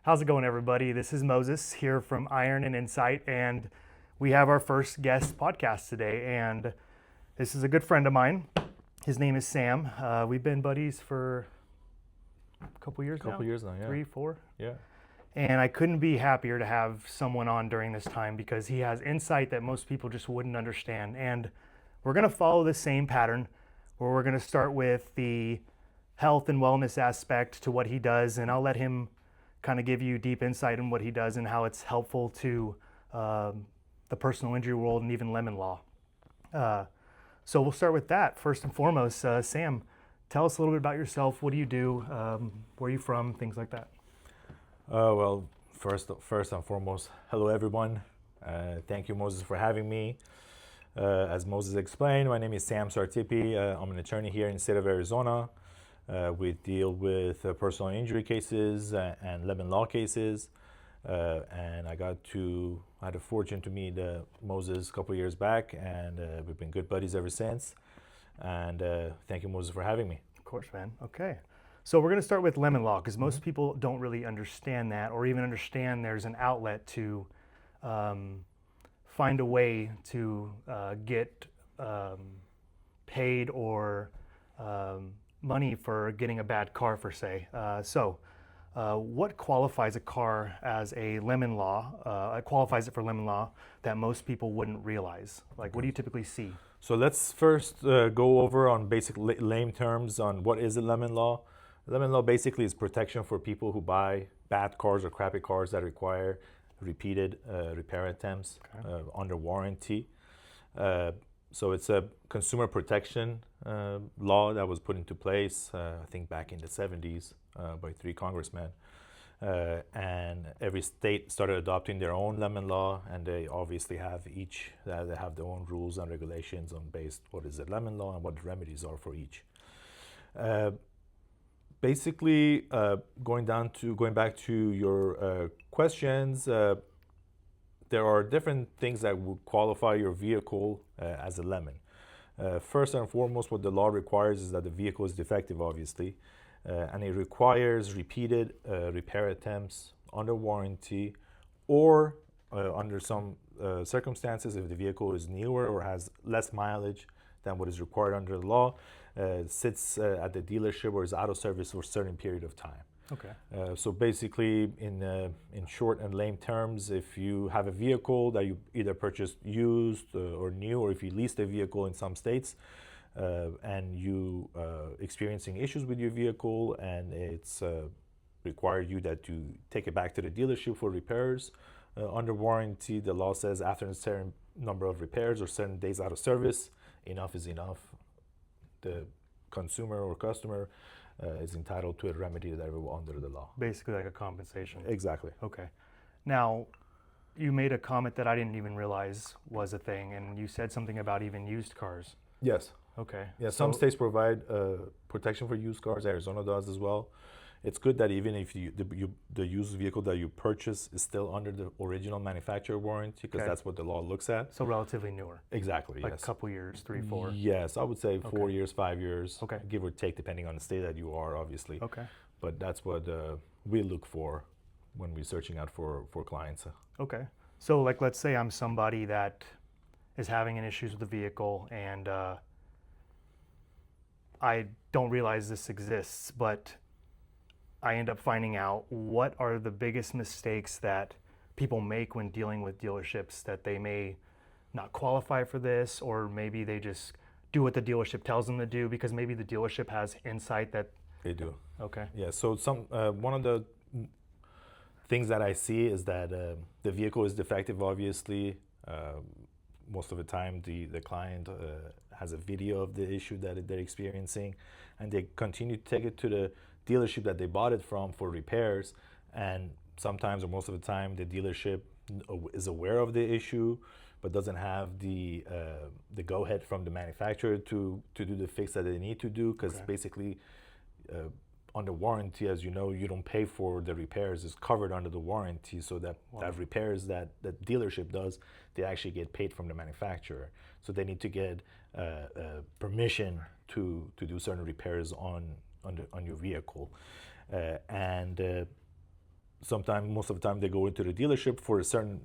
How's it going, everybody? This is Moses here from Iron and Insight, and we have our first guest podcast today. And this is a good friend of mine. His name is Sam. We've been buddies for a couple years now. Yeah. 3, 4. Yeah. And I couldn't be happier to have someone on during this time because he has insight that most people just wouldn't understand. And we're going to follow the same pattern where we're going to start with the health and wellness aspect to what he does, and I'll let him kind of give you deep insight in what he does and how it's helpful to the personal injury world and even lemon law. So we'll start with that. First and foremost, Sam, tell us a little bit about yourself. What do you do? Where are you from? Things like that. Well, first and foremost, hello everyone. Thank you, Moses, for having me. As Moses explained, my name is Sam Sartipi. I'm an attorney here in the state of Arizona. We deal with personal injury cases and lemon law cases. And I had the fortune to meet Moses a couple of years back, and we've been good buddies ever since. And thank you, Moses, for having me. Of course, man. Okay. So we're going to start with lemon law because most people don't really understand that, or even understand there's an outlet to find a way to get paid or money for getting a bad car, for say. What qualifies a car as a lemon law? Qualifies it for lemon law that most people wouldn't realize? Like, what do you typically see? So let's first go over on basic lame terms on what is a lemon law. Lemon law basically is protection for people who buy bad cars or crappy cars that require repeated repair attempts under warranty. So it's a consumer protection law that was put into place, I think back in the 70s by 3 congressmen. And every state started adopting their own lemon law, and they obviously have they have their own rules and regulations on based what is a lemon law and what the remedies are for each. Basically, going back to your questions, there are different things that would qualify your vehicle as a lemon. First and foremost, what the law requires is that the vehicle is defective, obviously, and it requires repeated repair attempts under warranty, or under some circumstances, if the vehicle is newer or has less mileage than what is required under the law, sits at the dealership or is out of service for a certain period of time. Okay. So basically, in short and lame terms, if you have a vehicle that you either purchased used or new, or if you leased a vehicle in some states, and you experiencing issues with your vehicle, and it's required you that you take it back to the dealership for repairs under warranty, the law says after a certain number of repairs or certain days out of service, enough is enough. The consumer or customer is entitled to a remedy that will under the law. Basically like a compensation. Exactly. Okay. Now, you made a comment that I didn't even realize was a thing, and you said something about even used cars. Yes. Okay. Yeah, some states provide protection for used cars. Arizona does as well. It's good that even if the used vehicle that you purchase is still under the original manufacturer warranty, because that's what the law looks at. So relatively newer. Exactly, like yes. A couple years, 3, 4. Yes, I would say 4 years, 5 years, Okay. give or take, depending on the state that you are, obviously. Okay. But that's what we look for when we're searching out for clients. Okay. So like, let's say I'm somebody that is having an issues with the vehicle, and I don't realize this exists, but I end up finding out what are the biggest mistakes that people make when dealing with dealerships, that they may not qualify for this, or maybe they just do what the dealership tells them to do because maybe the dealership has insight that they do. Okay. Yeah, so one of the things that I see is that the vehicle is defective, obviously. Most of the time the client has a video of the issue that they're experiencing, and they continue to take it to the dealership that they bought it from for repairs, and sometimes or most of the time the dealership is aware of the issue but doesn't have the go-ahead from the manufacturer to do the fix that they need to do, because basically under warranty, as you know, you don't pay for the repairs. It's covered under the warranty, so that repairs that the dealership does, they actually get paid from the manufacturer. So they need to get permission to do certain repairs on your vehicle. And most of the time, they go into the dealership for a certain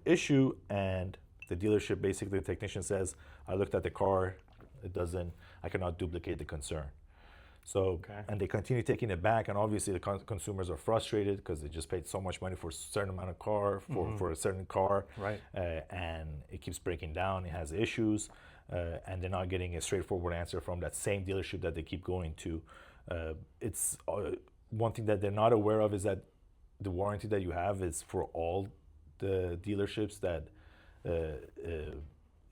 issue, and the dealership, basically, the technician says, "I looked at the car, I cannot duplicate the concern." So, and they continue taking it back, and obviously the consumers are frustrated because they just paid so much money for a certain amount of car, for a certain car, right? And it keeps breaking down, it has issues, and they're not getting a straightforward answer from that same dealership that they keep going to. It's one thing that they're not aware of is that the warranty that you have is for all the dealerships that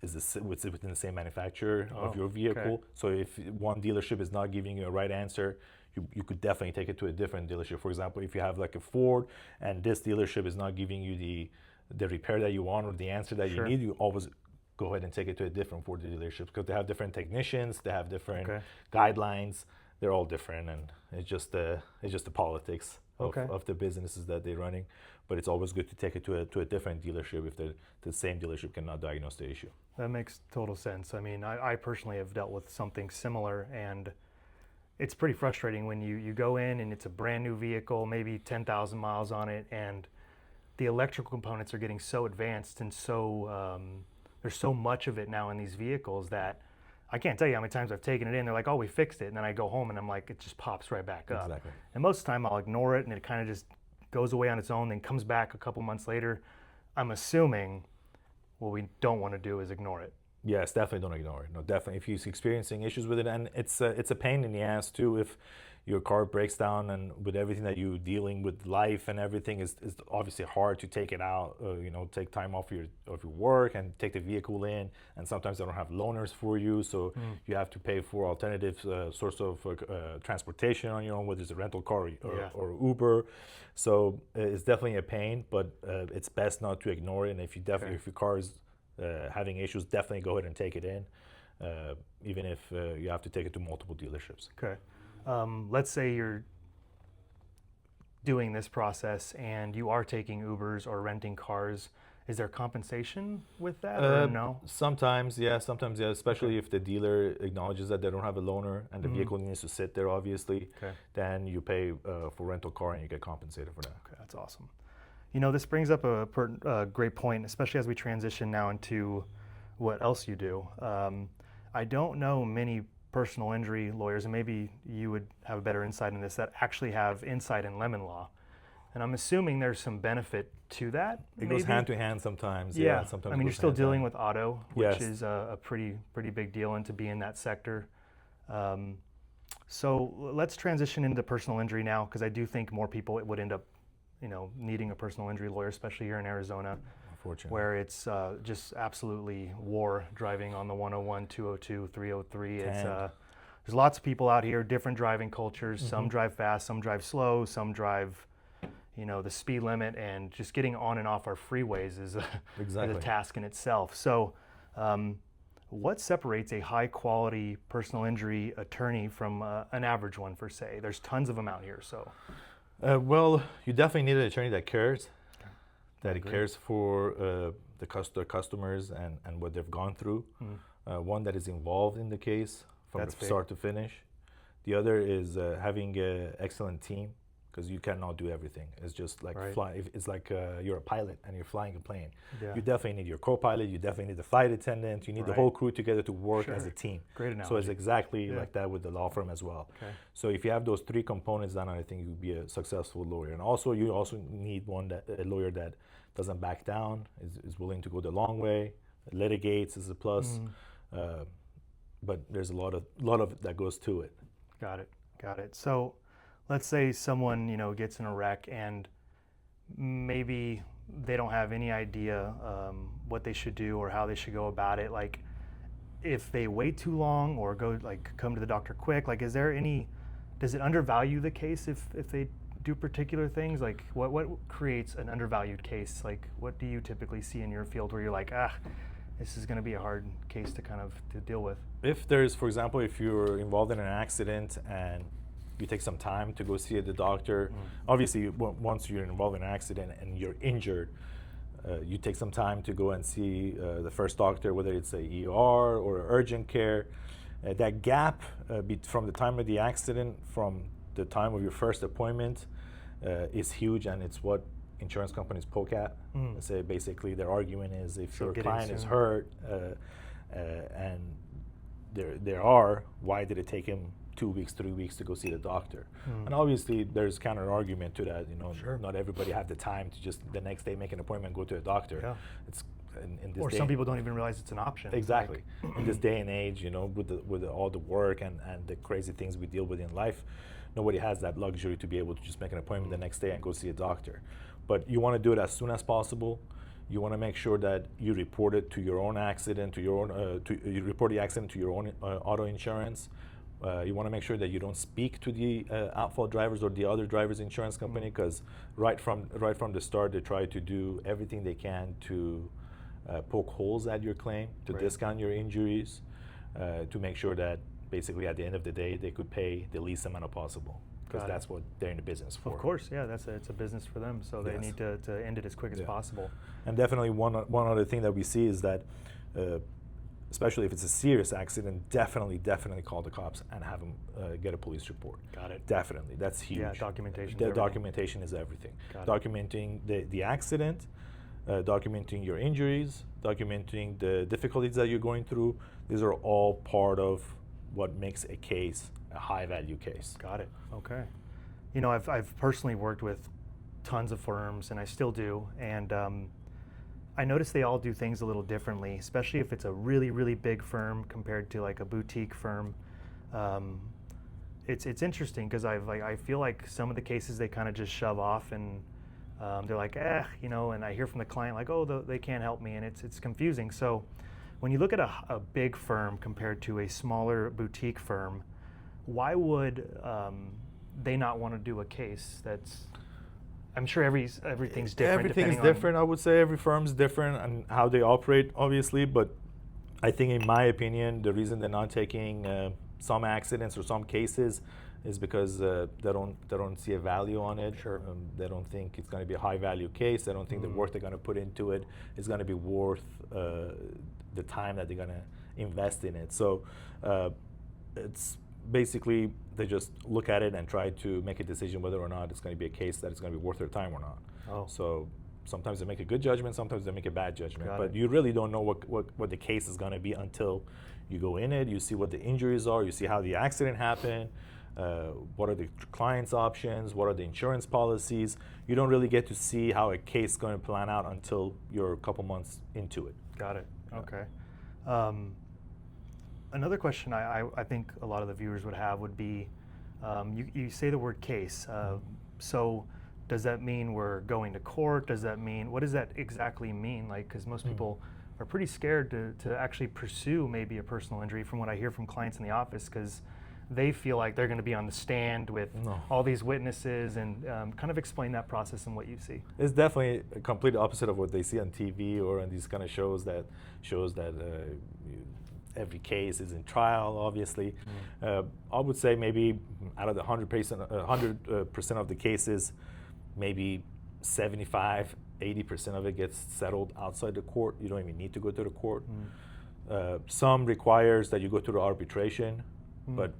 is within the same manufacturer of your vehicle. Okay. So if one dealership is not giving you a right answer, you could definitely take it to a different dealership. For example, if you have like a Ford and this dealership is not giving you the repair that you want or the answer that you need, you always go ahead and take it to a different Ford dealership because they have different technicians, they have different guidelines. They're all different, and it's just the politics of the businesses that they're running. But it's always good to take it to a different dealership if the same dealership cannot diagnose the issue. That makes total sense. I mean, I personally have dealt with something similar, and it's pretty frustrating when you go in and it's a brand new vehicle, maybe 10,000 miles on it, and the electrical components are getting so advanced and so there's so much of it now in these vehicles that I can't tell you how many times I've taken it in. They're like, "Oh, we fixed it," and then I go home and I'm like, it just pops right back up. Exactly. And most of the time I'll ignore it and it kind of just goes away on its own, then comes back a couple months later. I'm assuming what we don't want to do is ignore it. Yes, definitely don't ignore it. No, definitely. If you're experiencing issues with it, and it's a pain in the ass too, if your car breaks down and with everything that you're dealing with, life and everything, is obviously hard to take it out. Take time off your work and take the vehicle in. And sometimes they don't have loaners for you, so you have to pay for alternative source of transportation on your own, whether it's a rental car or Uber. So it's definitely a pain, but it's best not to ignore it. And if your car is having issues, definitely go ahead and take it in, even if you have to take it to multiple dealerships. Okay. Let's say you're doing this process and you are taking Ubers or renting cars. Is there compensation with that or no? Sometimes, yeah, especially if the dealer acknowledges that they don't have a loaner and the vehicle needs to sit there, obviously, then you pay for rental car and you get compensated for that. Okay, that's awesome. This brings up a great point, especially as we transition now into what else you do. I don't know many personal injury lawyers, and maybe you would have a better insight in this, that actually have insight in lemon law. And I'm assuming there's some benefit to that. It goes hand to hand sometimes. Yeah, sometimes. I mean, you're still dealing with auto, which is a pretty big deal, and to be in that sector. So let's transition into personal injury now, because I do think more people would end up needing a personal injury lawyer, especially here in Arizona, where it's just absolutely war driving on the 101, 202, 303. There's lots of people out here, different driving cultures. Some drive fast, some drive slow, some drive, the speed limit, and just getting on and off our freeways is a task in itself. So what separates a high quality personal injury attorney from an average one, per se? There's tons of them out here, so. Well, you definitely need an attorney that cares, cares for the customers and what they've gone through. One that is involved in the case from start to finish. The other is having an excellent team, because you cannot do everything. It's just like flying. It's like you're a pilot and you're flying a plane. Yeah. You definitely need your co-pilot. You definitely need the flight attendant. You need the whole crew together to work as a team. Great analogy. So it's exactly like that with the law firm as well. Okay. So if you have those three components, then I think you'll be a successful lawyer. And also, you also need a lawyer that doesn't back down, is willing to go the long way, litigates is a plus. But there's a lot of that goes to it. Got it. So let's say someone gets in a wreck and maybe they don't have any idea what they should do or how they should go about it. Like, if they wait too long or come to the doctor quick, does it undervalue the case if they do particular things? Like, what creates an undervalued case? Like, what do you typically see in your field where you're like, this is going to be a hard case to deal with? If there's, for example, if you're involved in an accident and you take some time to go see the doctor. Obviously, once you're involved in an accident and you're injured, you take some time to go and see the first doctor, whether it's a ER or urgent care. That gap from the time of the accident, from the time of your first appointment, is huge, and it's what insurance companies poke at. Say basically their argument is if So your get client in is soon. hurt and there are, why did it take him 2 weeks, 3 weeks to go see the doctor? And obviously there's counter argument to that. Sure. Not everybody have the time to just the next day make an appointment, go to a doctor. Yeah. It's in this Or day, some people don't even realize it's an option. exactly. In this day and age, with all the work and the crazy things we deal with in life, nobody has that luxury to be able to just make an appointment the next day and go see a doctor. But you want to do it as soon as possible. You want to make sure that you report it to your own accident, you report the accident to your own auto insurance. You want to make sure that you don't speak to the at-fault drivers or the other drivers' insurance company, because right from the start they try to do everything they can to poke holes at your claim, to discount your injuries, to make sure that basically at the end of the day they could pay the least amount possible, because that's what they're in the business for. Of course, yeah, it's a business for them, so they need to end it as quick as possible. And definitely one other thing that we see is that, especially if it's a serious accident, definitely call the cops and have them get a police report. Got it. Definitely, that's huge. Yeah, documentation. Documentation is everything. Got it. Documenting the accident, documenting your injuries, documenting the difficulties that you're going through. These are all part of what makes a case a high-value case. Got it. Okay. I've personally worked with tons of firms, and I still do, and I notice they all do things a little differently, especially if it's a really, really big firm compared to like a boutique firm. It's interesting because I feel like some of the cases they kind of just shove off, and they're like, and I hear from the client like, oh, they can't help me, and it's confusing. So when you look at a big firm compared to a smaller boutique firm, why would they not want to do a case that's, I'm sure everything's different. Everything's different. I would say every firm's different and how they operate, obviously. But I think, in my opinion, the reason they're not taking some accidents or some cases is because they don't see a value on it. Sure. They don't think it's going to be a high value case. They don't think the work they're going to put into it is going to be worth the time that they're going to invest in it. So it's basically they just look at it and try to make a decision whether or not it's going to be a case that is going to be worth their time or not. Oh. So sometimes they make a good judgment, sometimes they make a bad judgment. Got but it. you really don't know what the case is going to be until you go in it, you see what the injuries are, you see how the accident happened, what are the client's options, what are the insurance policies. You don't really get to see how a case is going to plan out until you're a couple months into it. Got it. Okay. Another question I think a lot of the viewers would have would be, you say the word case. So does that mean we're going to court? What does that exactly mean? Like, because most people are pretty scared to actually pursue maybe a personal injury, from what I hear from clients in the office, because they feel like they're going to be on the stand with all these witnesses, and kind of explain that process and what you see. It's definitely a complete opposite of what they see on TV or on these kind of shows that every case is in trial, obviously. I would say maybe out of the 100% of the cases, maybe 75, 80% of it gets settled outside the court. You don't even need to go to the court. Some requires that you go to the arbitration, but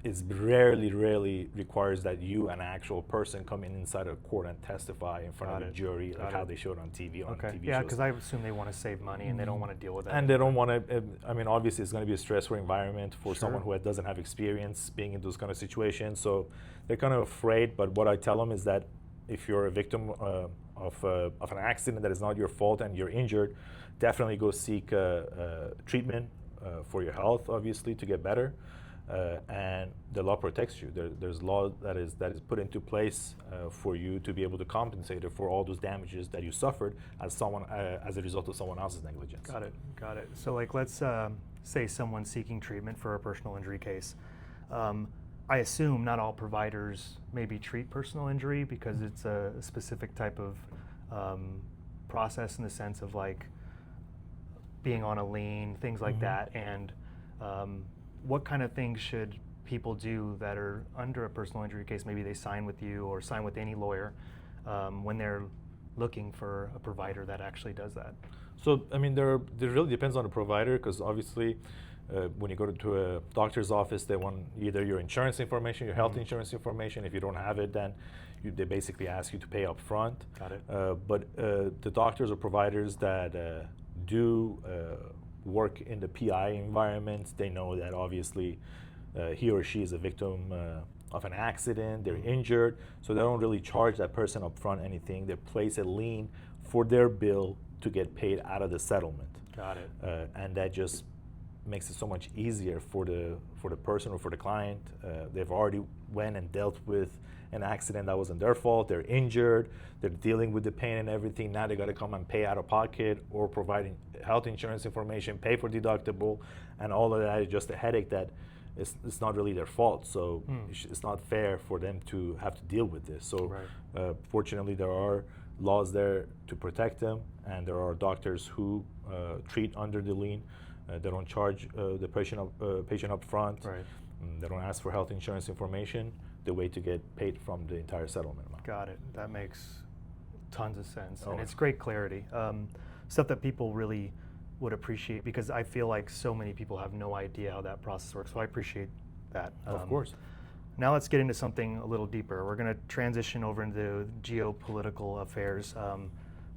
it's rarely requires that you, an actual person, come inside a court and testify in front of the jury, like how they showed on TV. Okay. Yeah, because I assume they want to save money and they don't want to deal with that. And they don't want to. I mean, obviously, it's going to be a stressful environment for someone who doesn't have experience being in those kind of situations. So they're kind of afraid. But what I tell them is that if you're a victim of an accident that is not your fault and you're injured, definitely go seek treatment for your health, obviously, to get better. And the law protects you. There's law that is put into place for you to be able to compensate for all those damages that you suffered as a result of someone else's negligence. Got it. So, like, let's say someone's seeking treatment for a personal injury case. I assume not all providers maybe treat personal injury because it's a specific type of process, in the sense of like being on a lien, things like that, and what kind of things should people do that are under a personal injury case? Maybe they sign with you or sign with any lawyer when they're looking for a provider that actually does that. So, I mean, it really depends on the provider, because obviously when you go to a doctor's office, they want either your insurance information, your health insurance information. If you don't have it, then they basically ask you to pay up front. Got it. But the doctors or providers that do work in the PI environment, they know that obviously he or she is a victim of an accident, they're injured, so they don't really charge that person up front anything. They place a lien for their bill to get paid out of the settlement. Got it. And that just makes it so much easier for the person or for the client. They've already went and dealt with an accident that wasn't their fault. They're injured. They're dealing with the pain and everything. Now they got to come and pay out of pocket or providing health insurance information, pay for deductible, and all of that is just a headache that it's not really their fault. So it's not fair for them to have to deal with this. So fortunately, there are laws there to protect them, and there are doctors who treat under the lien. They don't charge the patient up front. Right. They don't ask for health insurance information. They wait to get paid from the entire settlement amount. Got it. That makes tons of sense, Oh, and it's great clarity. Stuff that people really would appreciate, because I feel like so many people have no idea how that process works. So I appreciate that. Of course. Now let's get into something a little deeper. We're going to transition over into geopolitical affairs.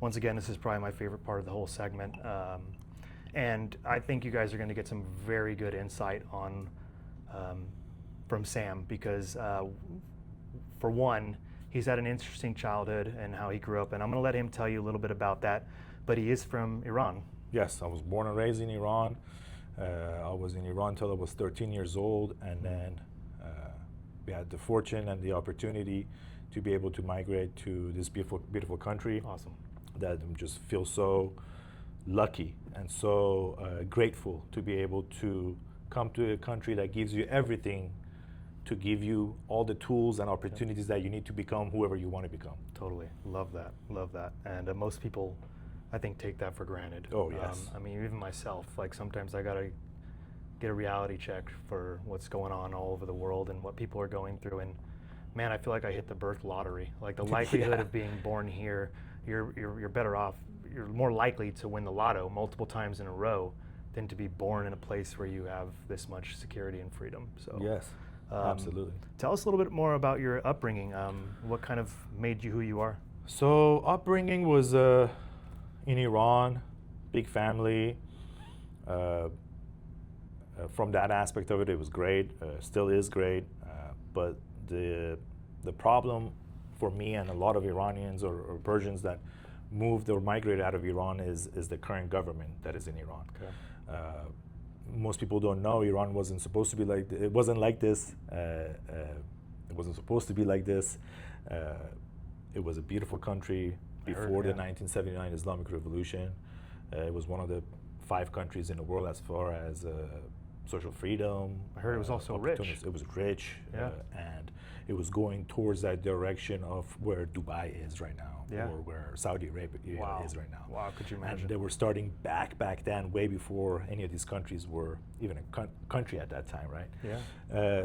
Once again, this is probably my favorite part of the whole segment. And I think you guys are going to get some very good insight on from Sam, because for one, he's had an interesting childhood and how he grew up, and I'm going to let him tell you a little bit about that. But he is from Iran. Yes, I was born and raised in Iran. I was in Iran until I was 13 years old, and then we had the fortune and the opportunity to be able to migrate to this beautiful, beautiful country. Awesome. That I just feel so lucky and so grateful to be able to come to a country that gives you everything, to give you all the tools and opportunities that you need to become whoever you want to become. Totally. Love that. Love that. And most people, I think, take that for granted. Oh, yes. I mean, even myself, like sometimes I got to get a reality check for what's going on all over the world and what people are going through. And man, I feel like I hit the birth lottery. Like the likelihood of being born here, you're better off. You're more likely to win the lotto multiple times in a row than to be born in a place where you have this much security and freedom. So yes, absolutely. Tell us a little bit more about your upbringing. What kind of made you who you are? So upbringing was in Iran, big family. From that aspect of it, it was great. Still is great. But the problem for me and a lot of Iranians or Persians that moved or migrated out of Iran is the current government that is in Iran. Okay. Most people don't know Iran wasn't supposed to be like it wasn't like this. It wasn't supposed to be like this. It was a beautiful country before the 1979 Islamic Revolution. It was one of the 5 countries in the world as far as social freedom. I heard it was also rich. It was rich, and it was going towards that direction of where Dubai is right now, or where Saudi Arabia is right now. Wow, could you imagine? And they were starting back then, way before any of these countries were even a country at that time, right? Yeah.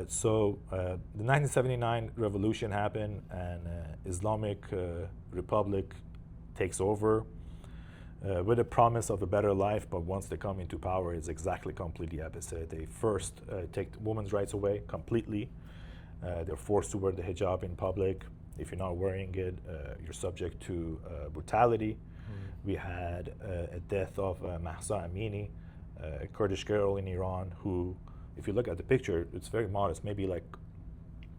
So the 1979 revolution happened, and Islamic Republic takes over. With a promise of a better life, but once they come into power, it's exactly completely opposite. They first take women's rights away completely. They're forced to wear the hijab in public. If you're not wearing it, you're subject to brutality. We had a death of Mahsa Amini, a Kurdish girl in Iran who, if you look at the picture, it's very modest, maybe like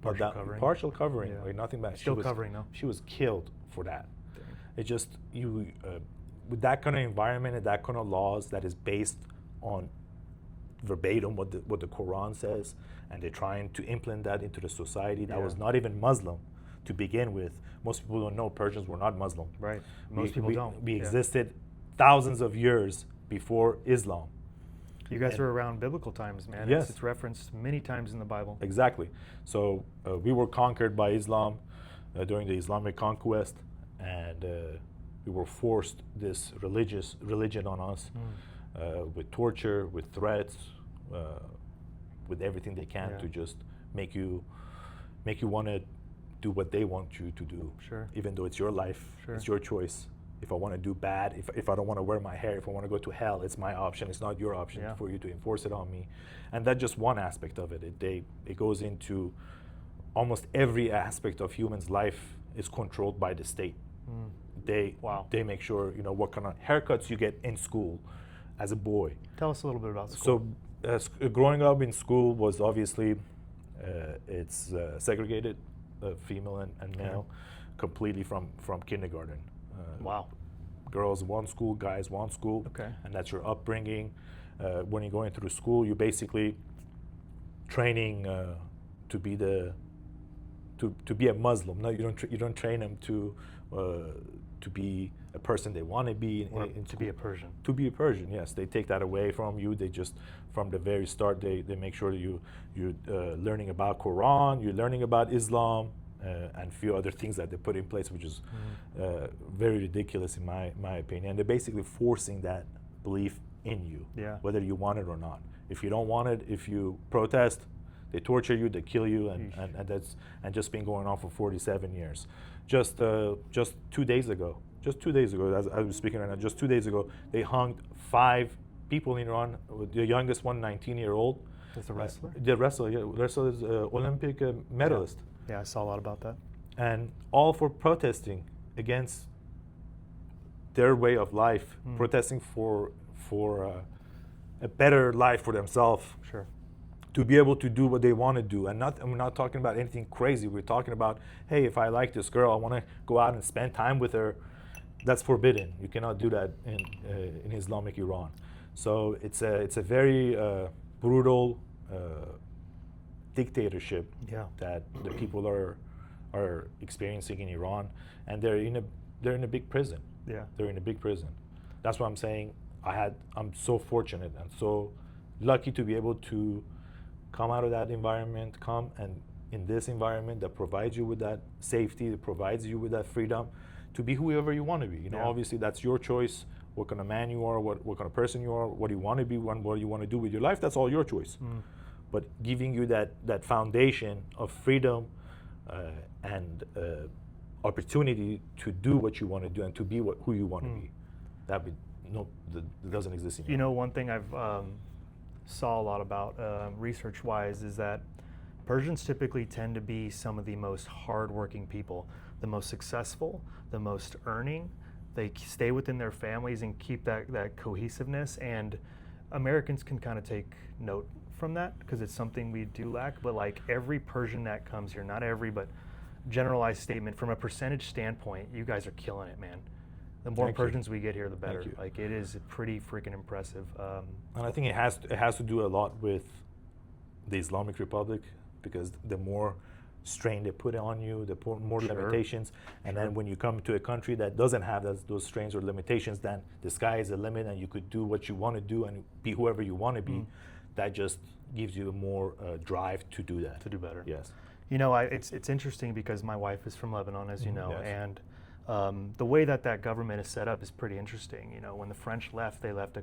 partial covering, like nothing bad. Still covering though. She was killed for that. It just, with that kind of environment and that kind of laws that is based on verbatim what the Quran says, and they're trying to implement that into the society that was not even Muslim to begin with. Most people don't know Persians were not Muslim. Right. Most people don't. We existed thousands of years before Islam. You guys were around biblical times, man. Yes. It's referenced many times in the Bible. Exactly. So we were conquered by Islam during the Islamic conquest, and we were forced this religion on us with torture, with threats, with everything they can to just make you want to do what they want you to do. Sure. Even though it's your life, it's your choice. If I want to do bad, if I don't want to wear my hair, if I want to go to hell, it's my option. It's not your option Yeah. for you to enforce it on me. And that's just one aspect of it. It goes into almost every aspect of humans' life is controlled by the state. Wow. They make sure, you know, what kind of haircuts you get in school as a boy. Tell us a little bit about school. So growing up in school was obviously it's segregated, female and male, completely from kindergarten. Wow. Girls one school, guys one school, Okay. and that's your upbringing. When you're going through school, you're basically training to be to be a Muslim. No, you don't train them to be a person they want to be. Or to be a Persian. To be a Persian, yes. They take that away from you. They just, from the very start, they make sure that you're learning about Quran, you're learning about Islam, and a few other things that they put in place, which is very ridiculous in my opinion. They're basically forcing that belief in you, Yeah. whether you want it or not. If you don't want it, if you protest, they torture you, they kill you, and that's just been going on for 47 years. Just 2 days ago, as I was speaking right now, just 2 days ago, they hung 5 people in Iran. The youngest one, 19-year-old. That's a wrestler? The wrestler is Olympic medalist. Yeah, I saw a lot about that. And all for protesting against their way of life, protesting for a better life for themselves, Sure. to be able to do what they want to do. And we're not talking about anything crazy. We're talking about, hey, if I like this girl, I want to go out and spend time with her. That's forbidden. You cannot do that in Islamic Iran. So it's a very brutal dictatorship Yeah. that the people are experiencing in Iran, and they're in a big prison. Yeah. They're in a big prison. That's what I'm saying. I'm so fortunate and so lucky to be able to come out of that environment, come and in this environment that provides you with that safety, that provides you with that freedom to be whoever you want to be. You know, Yeah. obviously that's your choice. What kind of man you are, what kind of person you are, what you want to be, what you want to do with your life, that's all your choice. But giving you that foundation of freedom and opportunity to do what you want to do and to be who you want to be, that doesn't exist in You know, one thing I've saw a lot about research-wise is that Persians typically tend to be some of the most hardworking people, the most successful, the most earning. They stay within their families and keep that cohesiveness. And Americans can kind of take note from that because it's something we do lack. But like every Persian that comes here, not every, but generalized statement, from a percentage standpoint, you guys are killing it, man. The more Thank you. Persians we get here, the better. you. Like it is pretty freaking impressive. And I think it has to do a lot with the Islamic Republic, because the more strain they put on you, the more Sure. limitations. And then when you come to a country that doesn't have those strains or limitations, then the sky is the limit and you could do what you want to do and be whoever you want to be. That just gives you more drive to do that. To do better. Yes. You know, it's interesting because my wife is from Lebanon, as you know, Yes. and the way that government is set up is pretty interesting. You know, when the French left, they left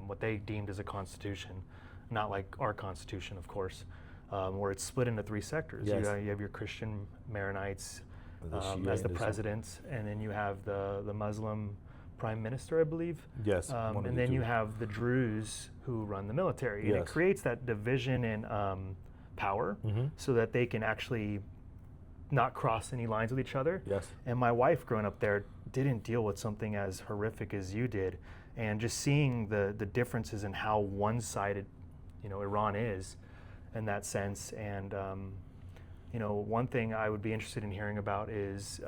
what they deemed as a constitution, not like our constitution, of course, where it's split into 3 sectors. Yes. You have your Christian Maronites The Shia as the and presidents, and then you have the Muslim prime minister, I believe. Yes. one of And the then you two. have the Druze who run the military. And it Yes. creates that division in power so that they can actually not cross any lines with each other. Yes. And my wife growing up there didn't deal with something as horrific as you did. And just seeing the differences in how one-sided, you know, Iran is in that sense. And, you know, one thing I would be interested in hearing about is,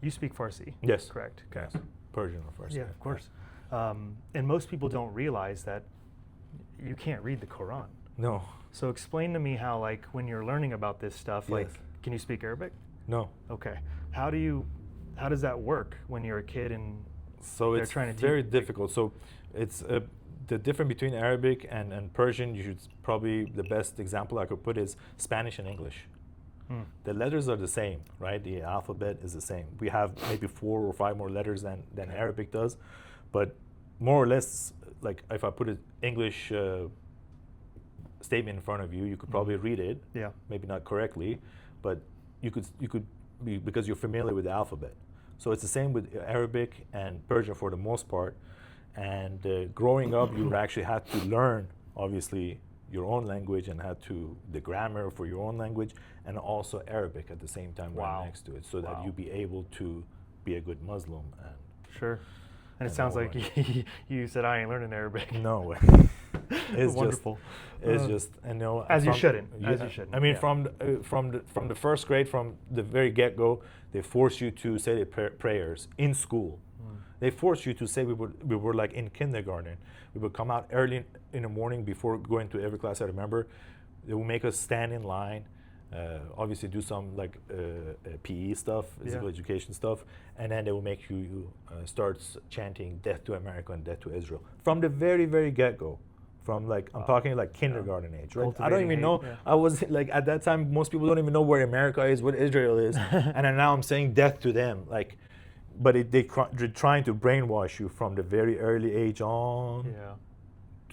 you speak Farsi? Yes. Correct. Yes. Persian or Farsi. Yeah, of course. And most people don't realize that you can't read the Quran. No. So explain to me how, like, when you're learning about this stuff, like, Yes. can you speak Arabic? No. Okay. How does that work when you're a kid and So they're it's trying to very difficult. So it's the difference between Arabic and Persian. Probably the best example I could put is Spanish and English. The letters are the same, right? The alphabet is the same. We have maybe 4 or 5 more letters than Arabic does, but more or less, like if I put an English statement in front of you, you could probably read it. Yeah. Maybe not correctly, but you could be, because you're familiar with the alphabet. So it's the same with Arabic and Persian for the most part. And growing up, you actually had to learn, obviously, your own language and had to the grammar for your own language, and also Arabic at the same time Wow. right next to it, so that Wow. you be able to be a good Muslim. And Sure. And it And sounds all like you said I ain't learning Arabic. no way. It's Wonderful. just and As you from- shouldn't. yeah, As you shouldn't. I mean, yeah. from the first grade, from the very get go, they force you to say the prayers in school. They force you to say we were like in kindergarten. We would come out early in the morning before going to every class. I remember they would make us stand in line. Obviously, do some like PE stuff, physical education stuff, and then they will make you start chanting "Death to America" and "Death to Israel" from the very, very get-go. From like I'm talking like kindergarten age, right? I don't Cultivating even hate, know. yeah. I was like at that time, most people don't even know where America is, what Israel is, and then now I'm saying "death" to them, like. But they're trying to brainwash you from the very early age on Yeah.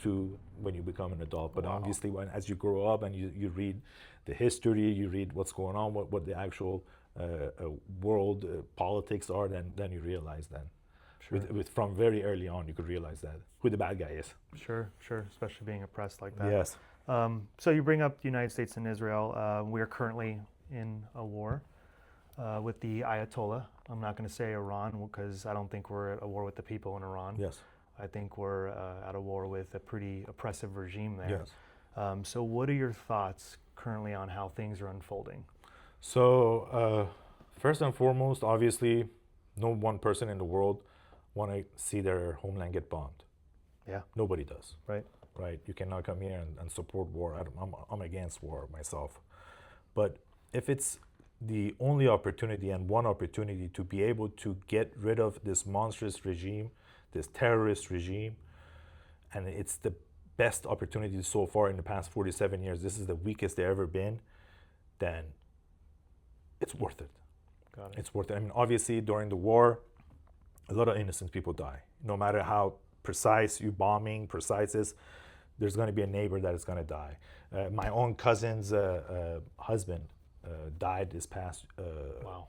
to when you become an adult. But Wow. obviously, as you grow up and you read the history, you read what's going on, what the actual world politics are, then you realize that. Sure. With from very early on, you could realize that who the bad guy is. Sure. Sure. Especially being oppressed like that. Yes. So you bring up the United States and Israel. We are currently in a war with the Ayatollah. I'm not going to say Iran because I don't think we're at a war with the people in Iran. Yes. I think we're at a war with a pretty oppressive regime there. Yes. So what are your thoughts currently on how things are unfolding? So first and foremost, obviously, no one person in the world want to see their homeland get bombed. Yeah. Nobody does. Right. Right. You cannot come here and support war. I'm against war myself. But if it's the only opportunity and one opportunity to be able to get rid of this monstrous regime, this terrorist regime, and it's the best opportunity so far in the past 47 years, this is the weakest they've ever been, then it's worth it. Got it. It's worth it. I mean, obviously, during the war, a lot of innocent people die. No matter how precise you bombing, precise is, there's going to be a neighbor that is going to die. My own cousin's husband died this past Wow.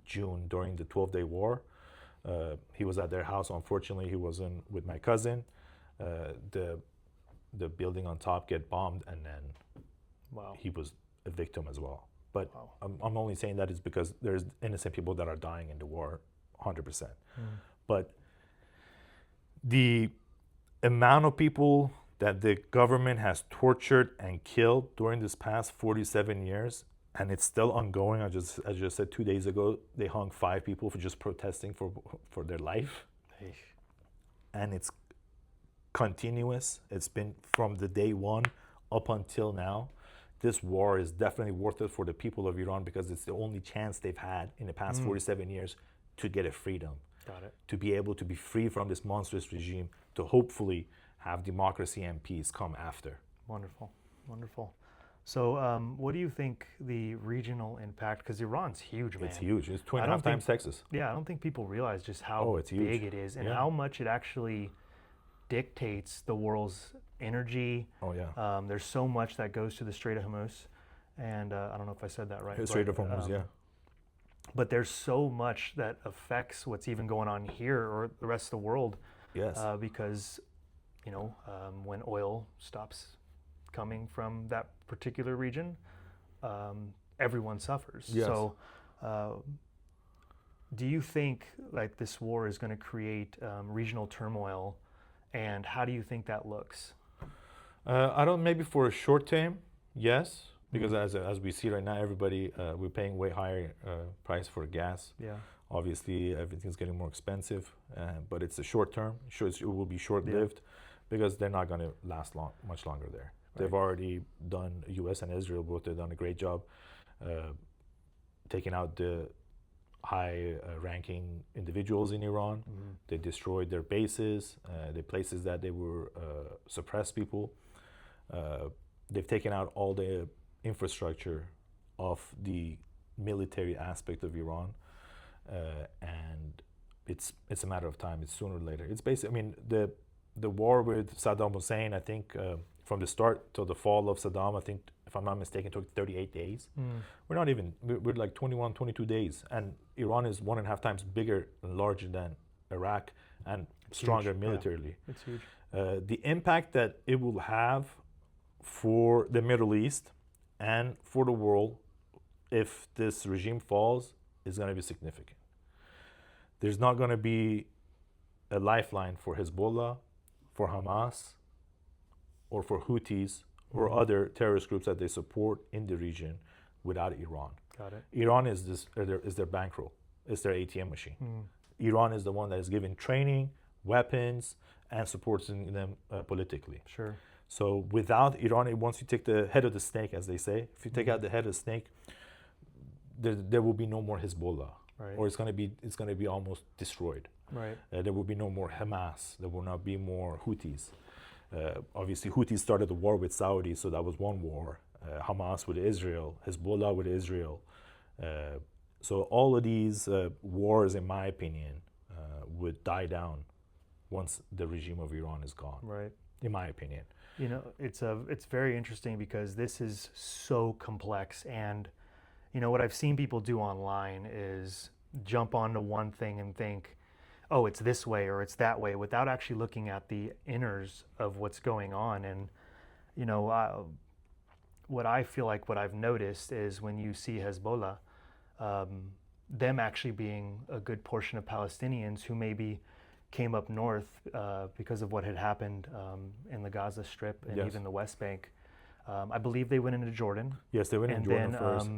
June during the 12-day war. He was at their house. Unfortunately, he wasn't with my cousin. The building on top get bombed, and then Wow. he was a victim as well. But Wow. I'm only saying that is because there's innocent people that are dying in the war, 100%. But the amount of people that the government has tortured and killed during this past 47 years, and it's still ongoing. I just said 2 days ago, they hung 5 people for just protesting for their life. And it's continuous. It's been from the day one up until now. This war is definitely worth it for the people of Iran because it's the only chance they've had in the past 47 years to get a freedom. Got it. To be able to be free from this monstrous regime, to hopefully have democracy and peace come after. Wonderful. Wonderful. So what do you think the regional impact, because Iran's huge, man. It's huge. It's 2.5 I don't times Texas. Yeah, I don't think people realize just how it's huge. big it is and Yeah. how much it actually dictates the world's energy. Oh yeah. There's so much that goes to the Strait of Hormuz, and I don't know if I said that right. Strait of but, Hormuz, yeah. But there's so much that affects what's even going on here or the rest of the world. Yes. Because, when oil stops coming from that particular region, everyone suffers. Yes. So, do you think like this war is going to create regional turmoil, and how do you think that looks? I don't. Maybe for a short term, yes, because as we see right now, everybody we're paying way higher price for gas. Yeah. Obviously, everything's getting more expensive, but it's a short term. Sure, it will be short lived, because they're not going to last much longer there. Right. They've already done. U.S. and Israel both have done a great job taking out the high-ranking individuals in Iran. They destroyed their bases, the places that they were suppressed people. They've taken out all the infrastructure of the military aspect of Iran, and it's a matter of time. It's sooner or later. It's basically, I mean, the war with Saddam Hussein, I think from the start till the fall of Saddam, I think, if I'm not mistaken, took 38 days. We're like 21, 22 days. And Iran is 1.5 times bigger and larger than Iraq and stronger militarily. Yeah, it's huge. The impact that it will have for the Middle East and for the world if this regime falls is going to be significant. There's not going to be a lifeline for Hezbollah, for Hamas, or for Houthis or other terrorist groups that they support in the region without Iran. Got it. Iran is their bankroll. It's their ATM machine. Iran is the one that is giving training, weapons, and supporting them politically. Sure. So without Iran, once you take the head of the snake, as they say, if you take out the head of the snake, there will be no more Hezbollah, Right. or it's going to be almost destroyed. Right. There will be no more Hamas. There will not be more Houthis. Obviously, Houthis started the war with Saudi, so that was one war. Hamas with Israel, Hezbollah with Israel. So all of these wars, in my opinion, would die down once the regime of Iran is gone. Right. In my opinion. You know, it's very interesting because this is so complex, and you know what I've seen people do online is jump onto one thing and think, oh, it's this way or it's that way, without actually looking at the inners of what's going on. And you know, what I feel like what I've noticed is when you see Hezbollah, them actually being a good portion of Palestinians who maybe came up north because of what had happened in the Gaza Strip and even the West Bank. I believe they went into Jordan. Yes, they went into Jordan first.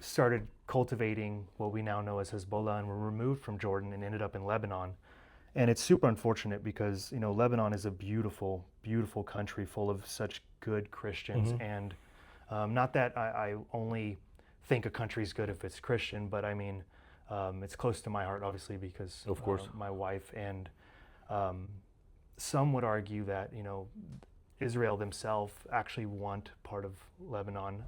Started cultivating what we now know as Hezbollah and were removed from Jordan and ended up in Lebanon. And it's super unfortunate because, you know, Lebanon is a beautiful, beautiful country full of such good Christians. And not that I only think a country's good if it's Christian, but I mean, it's close to my heart, obviously, because of course, my wife, and some would argue that, you know, Israel themselves actually want part of Lebanon.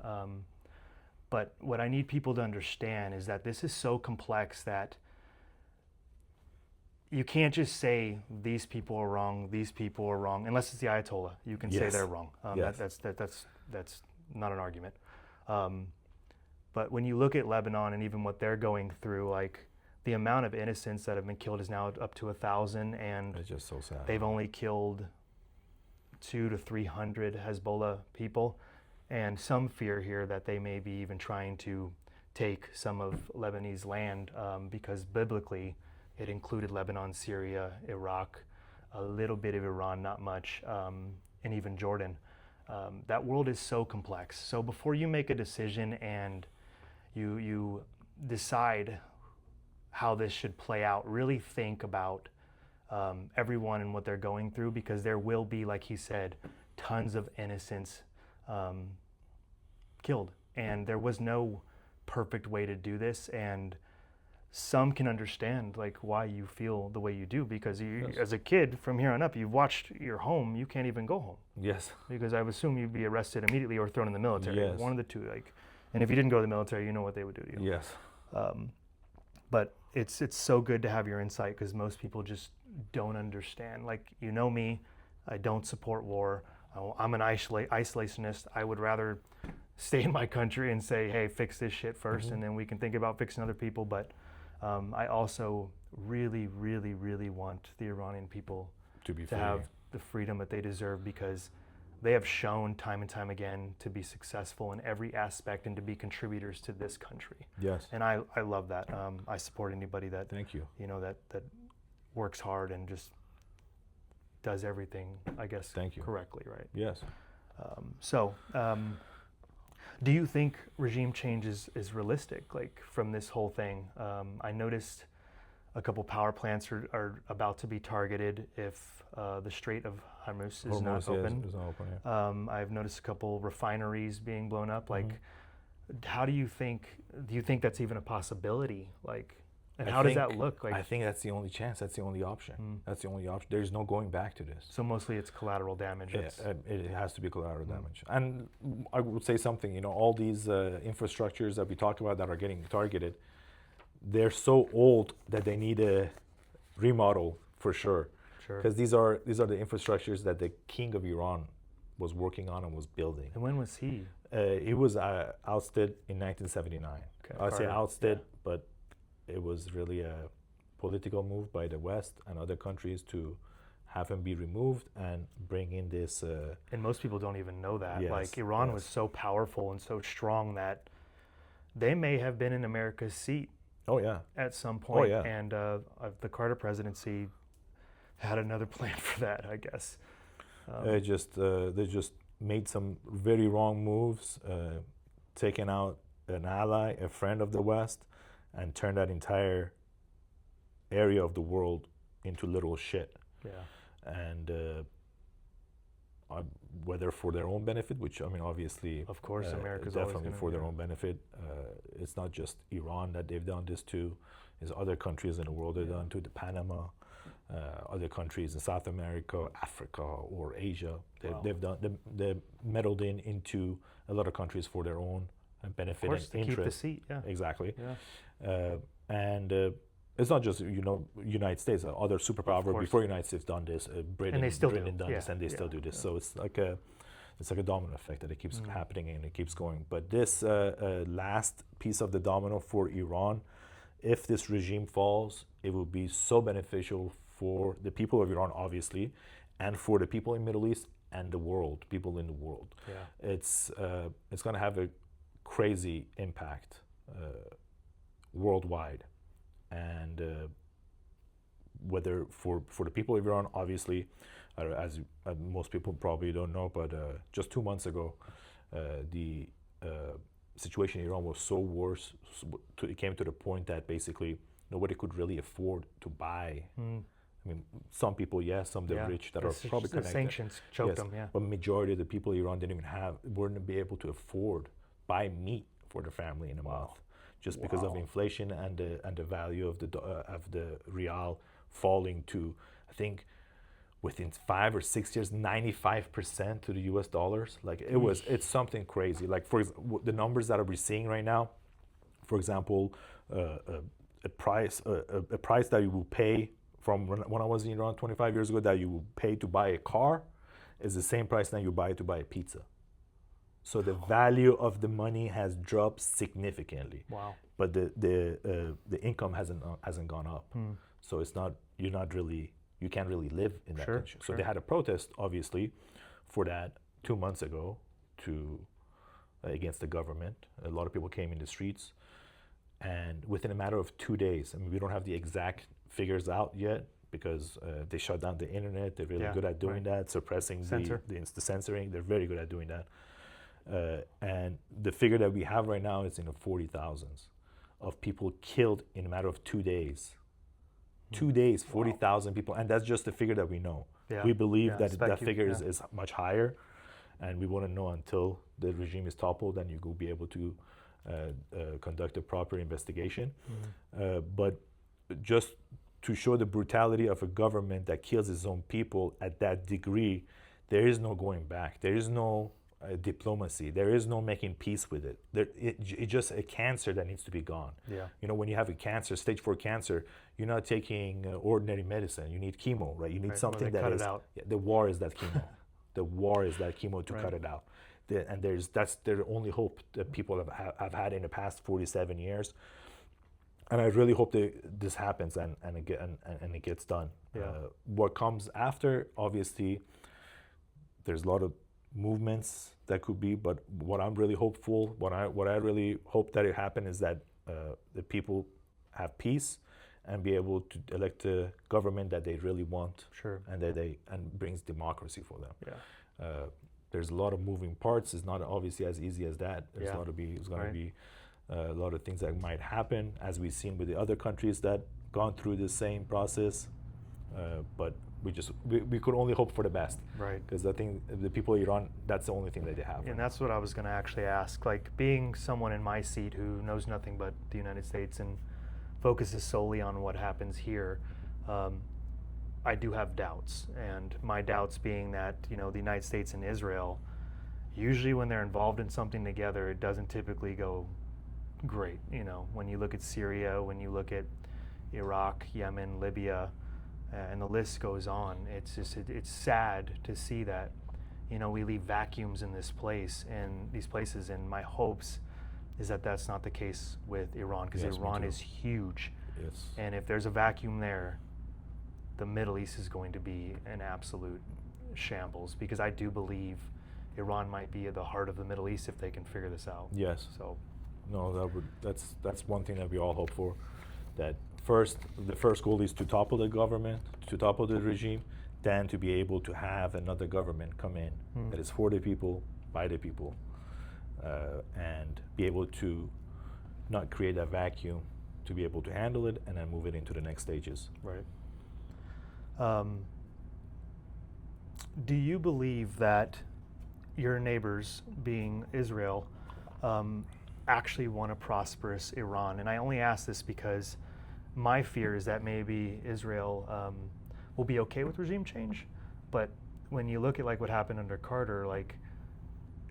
But what I need people to understand is that this is so complex that you can't just say these people are wrong, unless it's the Ayatollah. You can say they're wrong. That's not an argument. But when you look at Lebanon and even what they're going through, like the amount of innocents that have been killed is now up to 1,000, and it's just so sad. They've only killed 200 to 300 Hezbollah people, and some fear here that they may be even trying to take some of Lebanese land because biblically it included Lebanon, Syria, Iraq, a little bit of Iran, not much, and even Jordan. That world is so complex. So before you make a decision and you decide how this should play out, really think about everyone and what they're going through, because there will be, like he said, tons of innocents killed. And there was no perfect way to do this. And some can understand like why you feel the way you do, because you, as a kid from here on up, you've watched your home, you can't even go home. Yes. Because I would assume you'd be arrested immediately or thrown in the military. Yes. One of the two. Like, and if you didn't go to the military, you know what they would do to you. Yes. But it's so good to have your insight, because most people just don't understand. Like, you know me, I don't support war. I'm an isolationist. I would rather stay in my country and say, hey, fix this shit first, and then we can think about fixing other people. But I also really, really, really want the Iranian people to have the freedom that they deserve, because they have shown time and time again to be successful in every aspect and to be contributors to this country. Yes. And I love that. I support anybody that, thank you, you know, that works hard and just does everything, I guess, thank you, correctly, right? Yes. Do you think regime change is realistic, like, from this whole thing? I noticed a couple power plants are about to be targeted if the Strait of Hormuz is not open. Is not open, yeah. I've noticed a couple refineries being blown up. Like, how do you think that's even a possibility? Like, and how does that look? Like, I think that's the only chance. That's the only option. That's the only option. There's no going back to this. So mostly it's collateral damage. It has to be collateral damage. And I would say something, you know, all these infrastructures that we talk about that are getting targeted, they're so old that they need a remodel for sure. Sure. Because these are the infrastructures that the king of Iran was working on and was building. And when was he? He was ousted in 1979. Okay, I say Carter, ousted, yeah. but it was really a political move by the West and other countries to have him be removed and bring in this. And most people don't even know that. Yes, Like Iran yes. was so powerful and so strong that they may have been in America's seat Oh yeah, at some point. yeah. And the Carter presidency had another plan for that, I guess. They just made some very wrong moves, taking out an ally, a friend of the West, and turned that entire area of the world into literal shit. Yeah. And whether for their own benefit, which I mean, obviously, Of course, America's always definitely gonna, for their yeah. own benefit. It's not just Iran that they've done this to; it's other countries in the world they've done to. The Panama, other countries in South America, Africa, or Asia. Wow. They've meddled into a lot of countries for their own benefit Of course, and to interest. keep the seat, yeah. Exactly. Yeah. And it's not just United States. Other superpower course. before United States done this. Britain, And they still Britain do. done this, Yeah, and they still yeah, do this. yeah. So it's like a domino effect that it keeps happening and it keeps going. But this last piece of the domino for Iran, if this regime falls, it will be so beneficial for the people of Iran, obviously, and for the people in Middle East and the world, people in the world. Yeah. It's going to have a crazy impact worldwide, and whether for the people of Iran, obviously, as most people probably don't know, but just 2 months ago, the situation in Iran was so worse. It came to the point that basically nobody could really afford to buy. I mean, some people, yes, some the rich that are probably the connected. sanctions choked Yes, them, yeah. but majority of the people in Iran wouldn't be able to afford buy meat for their family in a month, just because of inflation and the value of the rial falling to, I think, within 5 or 6 years, 95% to the U.S. dollars. Like it's something crazy. Like the numbers that we're seeing right now, for example, a price that you will pay from when I was in Iran 25 years ago that you will pay to buy a car is the same price that you buy to buy a pizza. So the value of the money has dropped significantly. Wow. But the income hasn't gone up. So it's not you can't really live in that condition. So they had a protest, obviously, for that 2 months ago against the government. A lot of people came in the streets, and within a matter of 2 days, I mean, we don't have the exact figures out yet because they shut down the internet. They're really good at doing that, suppressing the censoring. They're very good at doing that. And the figure that we have right now is in the 40,000s of people killed in a matter of 2 days. 2 days, 40,000 people, and that's just the figure that we know. Yeah. We believe that figure yeah. is much higher, and we wouldn't know until the regime is toppled, and you will be able to conduct a proper investigation. But just to show the brutality of a government that kills its own people at that degree, there is no going back. There is no diplomacy. There is no making peace with it. It's just a cancer that needs to be gone. Yeah. You know, when you have a cancer, stage 4 cancer, you're not taking ordinary medicine. You need chemo, right? You need something that is. Yeah, the war is that chemo. The war is that chemo to cut it out. And that's their only hope that people have had in the past 47 years. And I really hope that this happens and it gets done. Yeah. What comes after, obviously, there's a lot of movements that could be, but what I'm really hopeful, what I really hope that it happen is that the people have peace and be able to elect a government that they really want, and that brings democracy for them. Yeah. There's a lot of moving parts. It's not obviously as easy as that. There's going to be a lot of things that might happen, as we've seen with the other countries that gone through the same process. But we could only hope for the best, right? Because I think the people of Iran, that's the only thing that they have. And that's what I was going to actually ask. Like, being someone in my seat who knows nothing but the United States and focuses solely on what happens here, I do have doubts. And my doubts being that, you know, the United States and Israel, usually when they're involved in something together, it doesn't typically go great. You know, when you look at Syria, when you look at Iraq, Yemen, Libya, and the list goes on. It's sad to see that, we leave vacuums in this place and these places. And my hopes is that that's not the case with Iran, because Yes, me Iran too. is huge. Yes. And if there's a vacuum there, the Middle East is going to be an absolute shambles, because I do believe Iran might be at the heart of the Middle East if they can figure this out. Yes. So No, that's one thing that we all hope for. That the first goal is to topple the government, to topple the regime, then to be able to have another government come in that is for the people, by the people, and be able to not create a vacuum, to be able to handle it and then move it into the next stages. right. Do you believe that your neighbors, being Israel, actually want a prosperous Iran? And I only ask this because my fear is that maybe Israel will be okay with regime change, but when you look at like what happened under Carter, like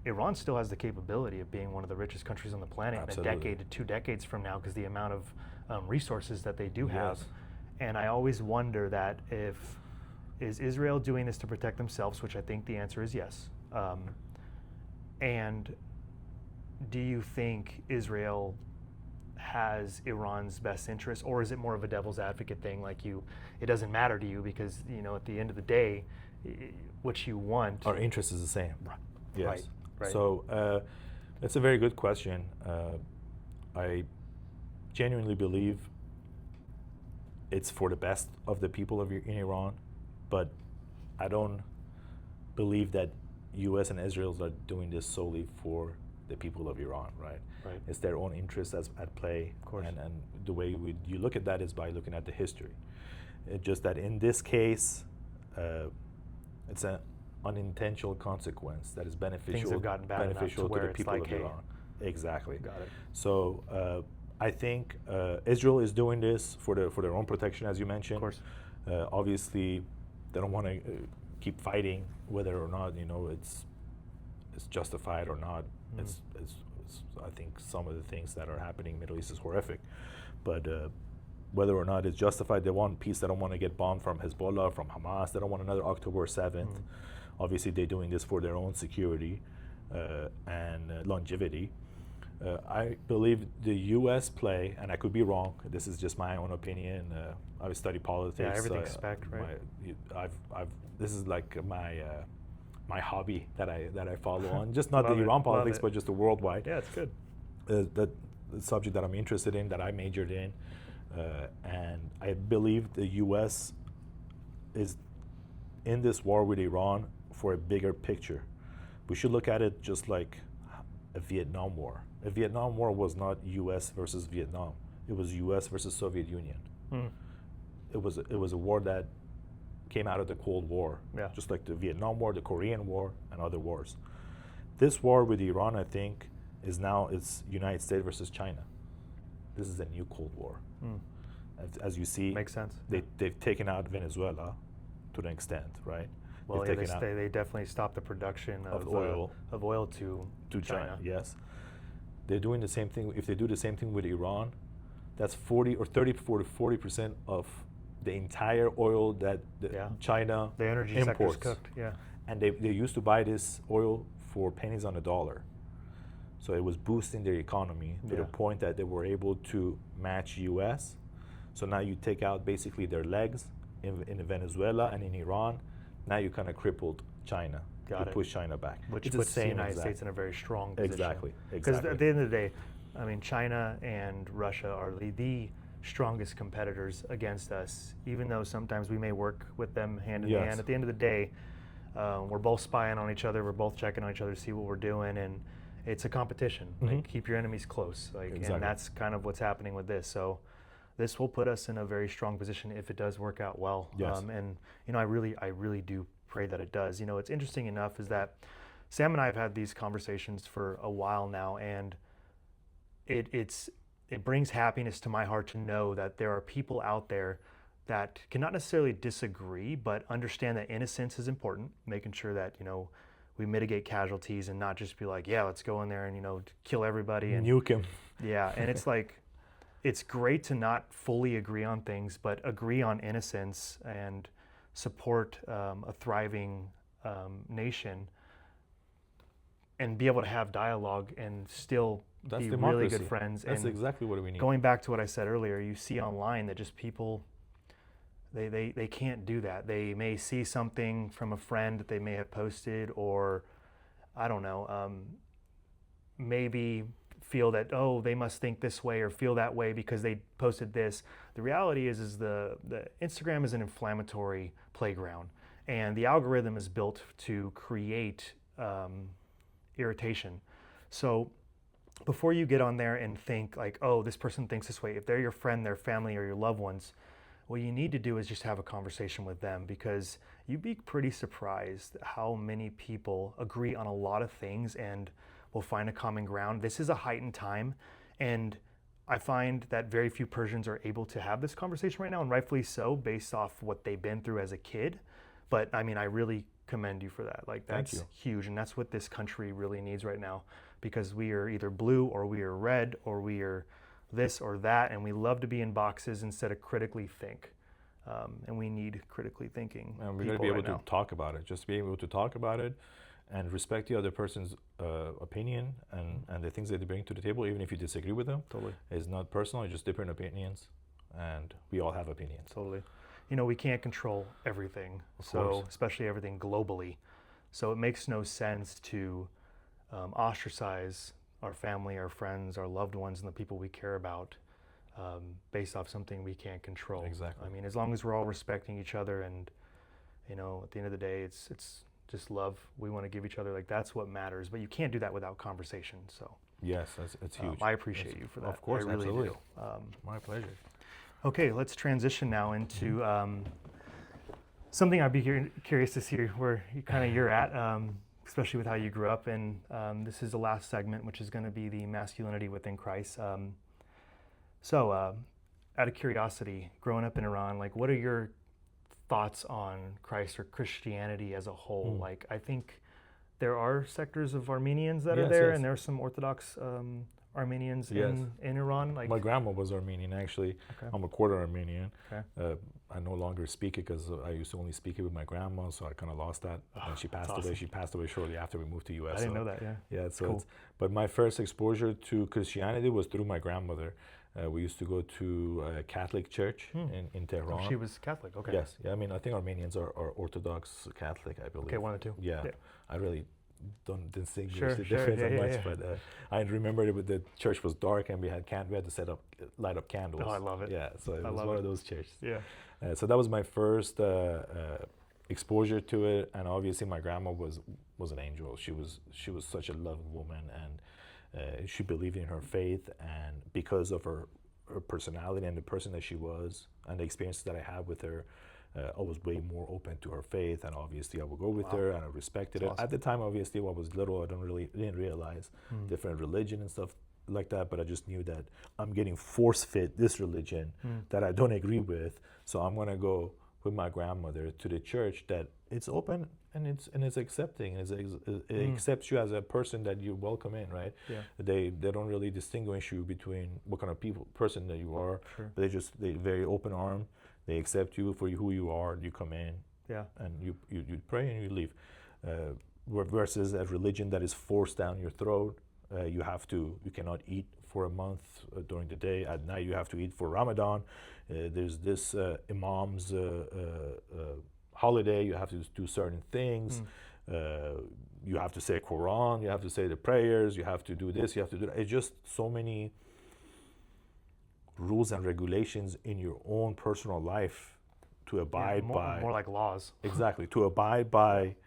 Iran still has the capability of being one of the richest countries on the planet Absolutely. in a decade to 2 decades from now, because the amount of resources that they do have. Yes. And I always wonder that is Israel doing this to protect themselves, which I think the answer is yes. And do you think Israel has Iran's best interest, or is it more of a devil's advocate thing, like it doesn't matter to you because at the end of the day, what you want. Our interest is the same. Right. Yes. Right. So that's a very good question. I genuinely believe it's for the best of the people in Iran, but I don't believe that U.S. and Israel are doing this solely for the people of Iran, right? Right. It's their own interests at play. Of course. And the way you look at that is by looking at the history. It's just that in this case, it's an unintentional consequence that is beneficial. Things have gotten bad enough beneficial to where to the it's people like, of hey, Iran. Exactly. Got it. So I think Israel is doing this for their own protection, as you mentioned. Of course. Obviously, they don't want to keep fighting whether or not it's justified or not. It's I think some of the things that are happening in the Middle East is horrific, but whether or not it's justified, they want peace. They don't want to get bombed from Hezbollah, from Hamas. They don't want another October 7th. Obviously, they're doing this for their own security and longevity. I believe the U.S. play, and I could be wrong. This is just my own opinion. I study politics. Yeah, everything's spec, right? This is like my hobby that I follow on. Just not Love the it, Iran love politics, it. but just the worldwide. Yeah, it's good. The subject that I'm interested in, that I majored in, and I believe the U.S. is in this war with Iran for a bigger picture. We should look at it just like a Vietnam War. A Vietnam War was not U.S. versus Vietnam. It was U.S. versus Soviet Union. It was a war that came out of the Cold War, just like the Vietnam War, the Korean War, and other wars. This war with Iran, I think, it's United States versus China. This is a new Cold War. As you see, Makes sense. They've taken out Venezuela to an extent, right? Well, They've yeah, taken out they definitely stopped the production of oil to China. Yes, they're doing the same thing. If they do the same thing with Iran, that's 40% of the entire oil that China the energy imports. sector's cooked. Yeah. And they used to buy this oil for pennies on a dollar. So it was boosting their economy to the point that they were able to match U.S. So now you take out basically their legs in Venezuela and in Iran. Now you kind of crippled China. Got you it. push China back. Which puts the United States in a very strong position. Exactly. Because at the end of the day, I mean, China and Russia are the strongest competitors against us, even though sometimes we may work with them hand in hand. At the end of the day, we're both spying on each other. We're both checking on each other to see what we're doing, and it's a competition. Like, keep your enemies close. And that's kind of what's happening with this. So this will put us in a very strong position if it does work out well. Yes. And I really do pray that it does. It's interesting enough is that Sam and I have had these conversations for a while now, and it brings happiness to my heart to know that there are people out there that cannot necessarily disagree, but understand that innocence is important, making sure that, we mitigate casualties and not just be like, yeah, let's go in there and, kill everybody. And nuke him. Yeah, and it's like, it's great to not fully agree on things, but agree on innocence and support a thriving nation. and be able to have dialogue and still That's be democracy. really good friends. That's and exactly what we need. going back to what I said earlier, you see online that just people, they can't do that. They may see something from a friend that they may have posted, or I don't know, maybe feel that, oh, they must think this way or feel that way because they posted this. The reality is the Instagram is an inflammatory playground, and the algorithm is built to create irritation. So before you get on there and think like, oh, this person thinks this way, if they're your friend, their family, or your loved ones, what you need to do is just have a conversation with them, because you'd be pretty surprised how many people agree on a lot of things and will find a common ground. This is a heightened time, and I find that very few Persians are able to have this conversation right now, and rightfully so, based off what they've been through as a kid. But I mean, I really commend you for that. Like, that's huge, and that's what this country really needs right now, because we are either blue or we are red or we are this or that, and we love to be in boxes instead of critically think. And we need critically thinking. And we're going to be able to talk about it. Just be able to talk about it and respect the other person's opinion and the things that they bring to the table, even if you disagree with them. Totally. It's not personal, it's just different opinions. And we all have opinions. Totally. You know, we can't control everything, so especially everything globally. So it makes no sense to ostracize our family, our friends, our loved ones, and the people we care about based off something we can't control. Exactly. I mean, as long as we're all respecting each other, and you know, at the end of the day, it's just love. We want to give each other, like, that's what matters. But you can't do that without conversation. So yes, it's huge. I appreciate you for that. Of course, I really absolutely. do. My pleasure. Okay, let's transition now into something I'd be curious to see where you're at, especially with how you grew up. And this is the last segment, which is going to be the masculinity within Christ. So, out of curiosity, growing up in Iran, like, what are your thoughts on Christ or Christianity as a whole? Like, I think there are sectors of Armenians that are there, and there are some Orthodox Armenians in Iran. Like, my grandma was Armenian, actually. Okay. I'm a quarter Armenian. Okay. I no longer speak it because I used to only speak it with my grandma, so I kind of lost that. And she passed away. She passed away shortly after we moved to U.S. I didn't know that. Yeah. So cool. But my first exposure to Christianity was through my grandmother. We used to go to a Catholic church in Tehran. Oh, she was Catholic. Okay. Yes. Yeah. I mean, I think Armenians are Orthodox Catholic, I believe. Okay, one or two. Yeah. I really don't distinguish the Sure. difference much, but I remember the church was dark and we had to light up candles. Oh, I love it. Yeah, so it was one of those churches. Yeah. So that was my first exposure to it, and obviously my grandma was an angel. She was such a loving woman, and she believed in her faith, and because of her personality and the person that she was, and the experiences that I had with her, I was way more open to her faith, and obviously I would go with her, and I respected it. Awesome. At the time, obviously, when I was little, I didn't realize different religion and stuff like that, but I just knew that I'm getting force-fit this religion that I don't agree with, so I'm gonna go with my grandmother to the church that it's open and it's accepting, it accepts you as a person that you welcome in, right? Yeah. They don't really distinguish you between what kind of person that you are. Sure. They very open arm. They accept you for who you are. You come in, and you pray and you leave. Versus a religion that is forced down your throat. You cannot eat for a month during the day. At night you have to eat for Ramadan. There's this imam's holiday. You have to do certain things. You have to say Quran. You have to say the prayers. You have to do this. You have to do that. It's just so many rules and regulations in your own personal life to abide by. More like laws. Exactly, to abide by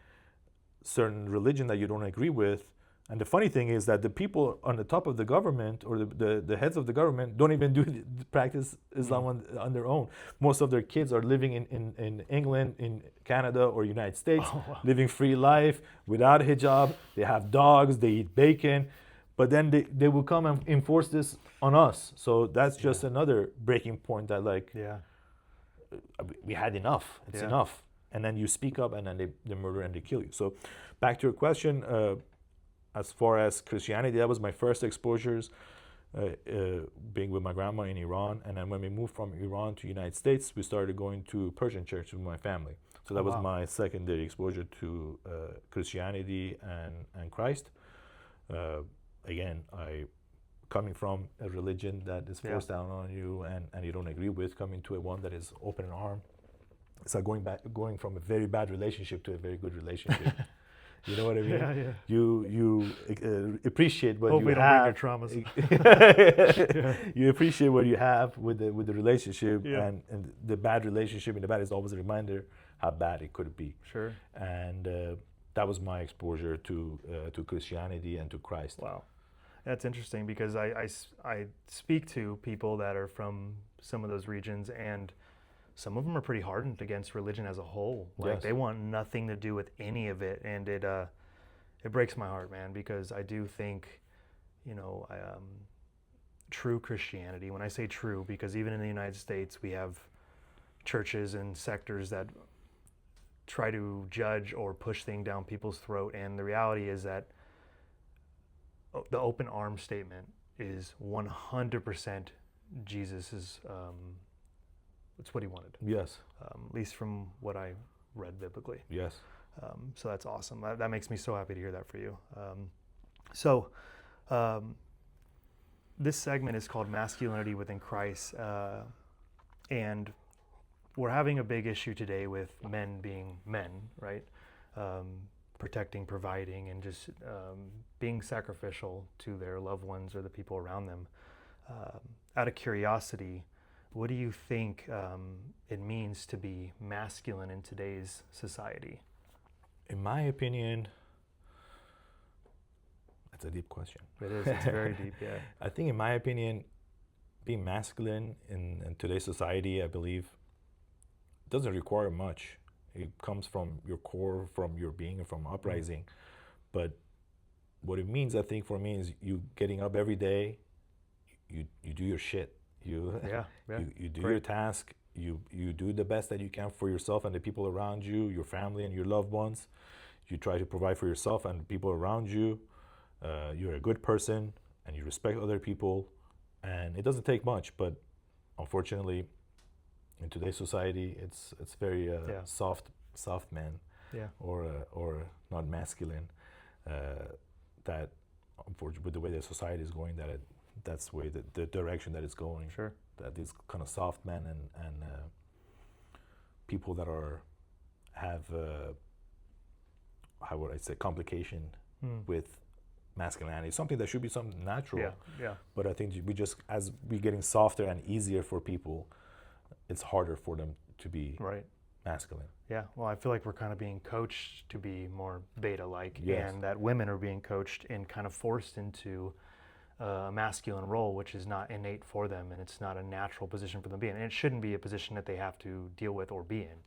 certain religion that you don't agree with. And the funny thing is that the people on the top of the government, or the heads of the government, don't even practice Islam on their own. Most of their kids are living in England, in Canada, or United States, living free life without a hijab. They have dogs, they eat bacon. But then they will come and enforce this on us. So that's just another breaking point that, like, we had enough. It's enough. And then you speak up, and then they murder and they kill you. So back to your question, as far as Christianity, that was my first exposures, being with my grandma in Iran. And then when we moved from Iran to United States, we started going to Persian church with my family. So that was my secondary exposure to Christianity and Christ. Again, I coming from a religion that is forced down on you and you don't agree with, coming to a one that is open and arm. It's like going from a very bad relationship to a very good relationship. You know what I mean? Yeah. You appreciate what Hope you we don't have. bring your traumas. You appreciate what you have with the relationship, Yeah. and the bad relationship and the bad is always a reminder how bad it could be. Sure. And that was my exposure to Christianity and to Christ. Wow. That's interesting because I speak to people that are from some of those regions, and some of them are pretty hardened against religion as a whole. Like Yes. they want nothing to do with any of it, and it breaks my heart, man, because I do think, true Christianity. When I say true, because even in the United States we have churches and sectors that try to judge or push things down people's throat, and the reality is that the open arm statement is 100% Jesus's. It's what he wanted. Yes. At least from what I read biblically. Yes. So that's awesome. That makes me so happy to hear that for you. So this segment is called Masculinity Within Christ, and we're having a big issue today with men being men, right? Protecting, providing, and just being sacrificial to their loved ones or the people around them. Out of curiosity, what do you think it means to be masculine in today's society? In my opinion, that's a deep question. It is. It's very deep, yeah. I think, in my opinion, being masculine in today's society, I believe, doesn't require much. It comes from your core, from your being, and from uprising. But what it means, I think, for me, is you getting up every day. You do your shit. You do your task. You do the best that you can for yourself and the people around you, your family and your loved ones. You try to provide for yourself and the people around you. You're a good person and you respect other people. And it doesn't take much, but unfortunately, in today's society, it's very soft man, or not masculine. That unfortunately, with the way the society is going, that's the way the direction that it's going. Sure. That these kind of soft men and people that have how would I say, complication with masculinity, something that should be something natural. Yeah. But I think as we're getting softer and easier for people, it's harder for them to be masculine. Yeah. Well, I feel like we're kind of being coached to be more beta-like, Yes. and that women are being coached and kind of forced into a masculine role, which is not innate for them, and it's not a natural position for them to be in. And it shouldn't be a position that they have to deal with or be in.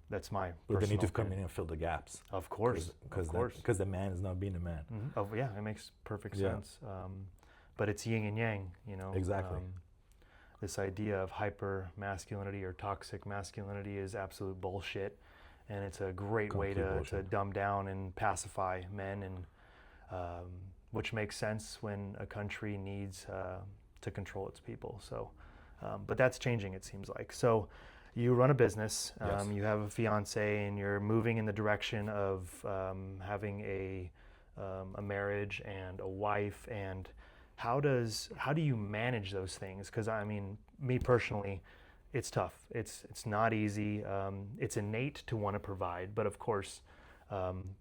That's my But they need to come opinion. in and fill the gaps. Of course. Because the man is not being a man. Mm-hmm. Oh, yeah, it makes perfect Yeah. sense. But it's yin and yang, Exactly. This idea of hyper masculinity or toxic masculinity is absolute bullshit, and it's a great way to dumb down and pacify men, and which makes sense when a country needs to control its people. So, but that's changing, it seems like. So, you run a business, Yes. you have a fiance, and you're moving in the direction of having a marriage and a wife. And how do you manage those things? Because I mean, me personally, it's tough. It's not easy. It's innate to want to provide, but of course,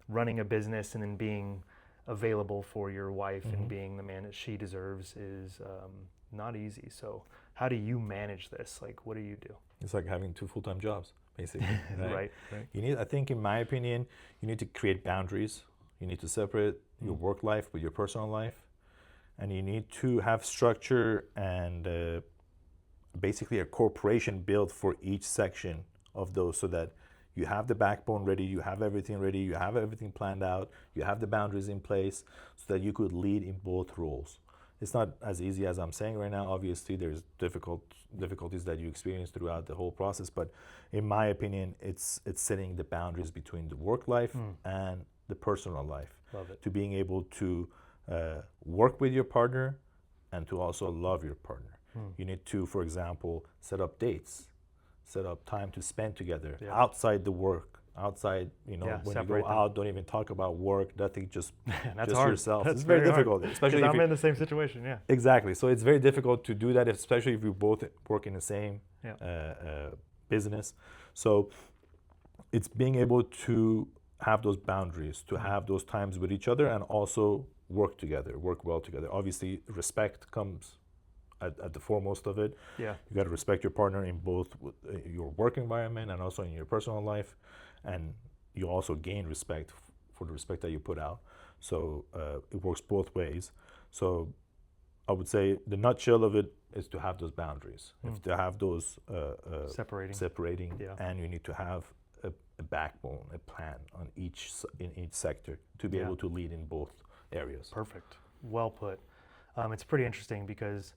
running a business and then being available for your wife and being the man that she deserves is not easy. So how do you manage this? Like, what do you do? It's like having 2 full-time jobs, basically. Right. I think, in my opinion, you need to create boundaries. You need to separate your work life with your personal life. And you need to have structure and basically a corporation built for each section of those, so that you have the backbone ready, you have everything ready, you have everything planned out, you have the boundaries in place, so that you could lead in both roles. It's not as easy as I'm saying right now. Obviously, there's difficulties that you experience throughout the whole process. But in my opinion, it's setting the boundaries between the work life and the personal life. Love it. To being able to work with your partner and to also love your partner. You need to, for example, set up dates, set up time to spend together outside the work outside, Yeah, when you separate go them. out, don't even talk about work, nothing, just That's just hard. yourself. That's It's very hard. difficult, especially Because if I'm you, in the same situation. Yeah. exactly. So it's very difficult to do that, especially if you both work in the same Yeah. business. So it's being able to have those boundaries, to have those times with each other, and also work together, work well together. Obviously, respect comes at the foremost of it. Yeah. You got to respect your partner in both your work environment and also in your personal life, and you also gain respect for the respect that you put out. So it works both ways. So I would say the nutshell of it is to have those boundaries. If to have those separating, Yeah. and you need to have a backbone, a plan on in each sector to be able to lead in both areas. Perfect. Well put. It's pretty interesting because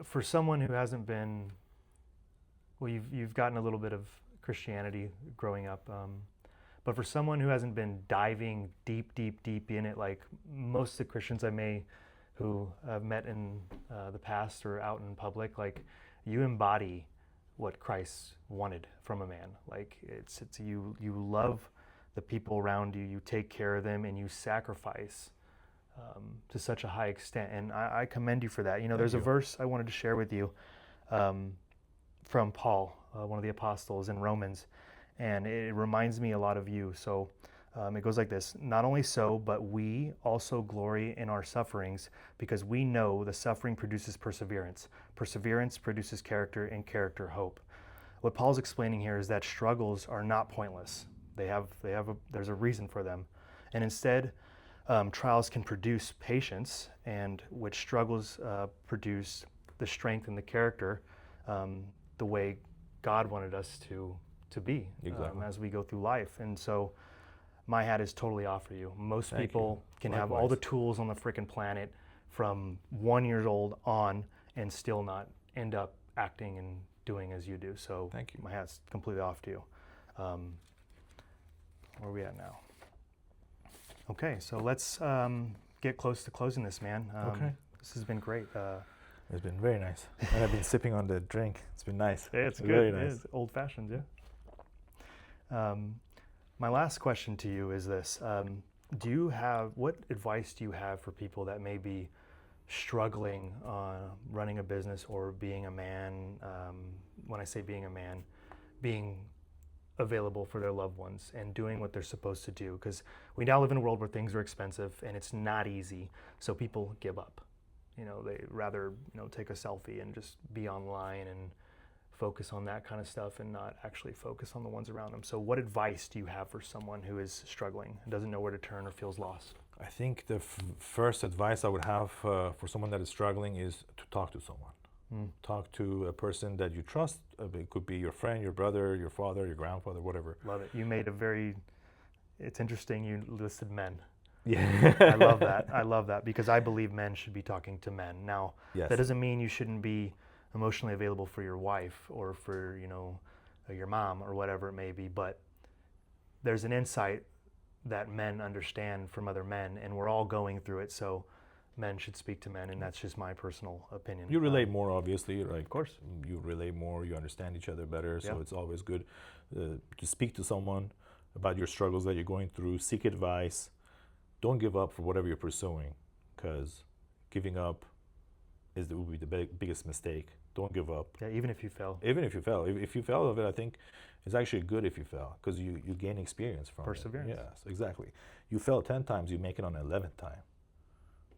for someone who hasn't been, well, you've gotten a little bit of Christianity growing up, but for someone who hasn't been diving deep in it, like most of the Christians who I've met in the past or out in public, like you embody what Christ wanted from a man. Like it's you love the people around you, you take care of them, and you sacrifice to such a high extent. And I commend you for that. There's a verse I wanted to share with you from Paul, one of the apostles in Romans, and it reminds me a lot of you. So it goes like this: not only so, but we also glory in our sufferings, because we know the suffering produces perseverance. Perseverance produces character, and character hope. What Paul's explaining here is that struggles are not pointless. There's a reason for them, and instead, trials can produce patience, and which struggles produce the strength and the character, the way God wanted us to be as we go through life. And so my hat is totally off for you. Most people can have all the tools on the freaking planet from 1 year old on and still not end up acting and doing as you do. So thank you. My hat's completely off to you. Where are we at now? Okay, so let's get close to closing this, man. Okay. This has been great. It's been very nice. And I've been sipping on the drink. It's been nice. Yeah, it's good. Very nice. It's old-fashioned, yeah. My last question to you is this. What advice do you have for people that may be struggling running a business or being a man? When I say being a man, being available for their loved ones and doing what they're supposed to do, because we now live in a world where things are expensive and it's not easy, so people give up. They rather take a selfie and just be online and focus on that kind of stuff and not actually focus on the ones around them. So what advice do you have for someone who is struggling and doesn't know where to turn or feels lost? I think the first advice I would have for someone that is struggling is to talk to someone. Talk to a person that you trust. It could be your friend, your brother, your father, your grandfather, whatever. Love it. You made it's interesting you listed men. Yeah. I love that because I believe men should be talking to men. Now, that doesn't mean you shouldn't be emotionally available for your wife or for, your mom or whatever it may be, but there's an insight that men understand from other men, and we're all going through it, so men should speak to men, and that's just my personal opinion. You relate more, obviously, right? Of course. You relate more, you understand each other better, so it's always good to speak to someone about your struggles that you're going through, seek advice. Don't give up for whatever you're pursuing, because giving up would be the biggest mistake. Don't give up. Yeah, even if you fail. Even if you fail. If you fail of it, I think it's actually good if you fail, because you gain experience from perseverance. it. Yes, exactly. You fail 10 times, you make it on the 11th time.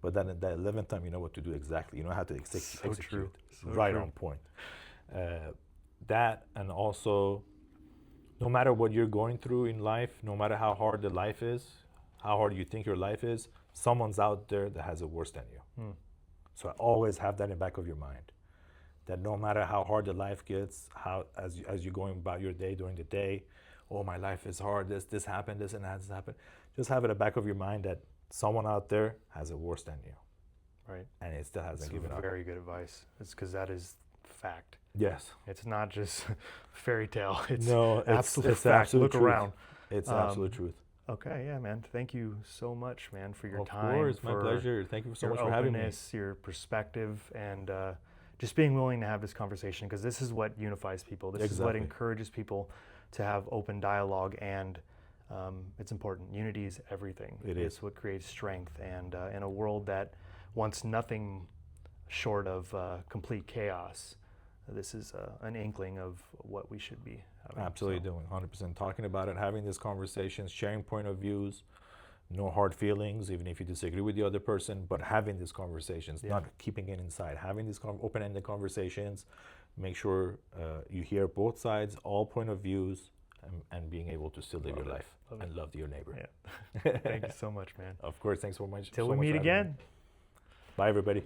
But then at that 11th time, you know what to do exactly. You know how to execute. True. Right on point. That, and also, no matter what you're going through in life, no matter how hard the life is, how hard you think your life is, someone's out there that has it worse than you. So always have that in the back of your mind, that no matter how hard the life gets, as you're going about your day during the day, oh, my life is hard, this happened, this and that has happened. Just have it in the back of your mind that someone out there has it worse than you. Right. And it still hasn't given up. Very good advice. It's because that is fact. Yes. It's not just fairy tale. It's absolute fact. Absolute Look truth. around. It's absolute truth. Okay, yeah, man. Thank you so much, man, for your time. Of course, my pleasure. Thank you so much for having me. Your perspective, and just being willing to have this conversation, because this is what unifies people. This is what Exactly. encourages people to have open dialogue, and it's important. Unity is everything. It It's is. what creates strength, and in a world that wants nothing short of complete chaos, this is an inkling of what we should be having. Absolutely So, doing 100% talking about it, having these conversations, sharing point of views, no hard feelings, even if you disagree with the other person, but having these conversations, Yeah. not keeping it inside, having these open-ended conversations, make sure you hear both sides, all point of views, and being able to still live Love your it. life Love and love your neighbor. Yeah. Thank you so much, man. Of course, thanks so much. Till so we much meet for having me. again. Bye, everybody.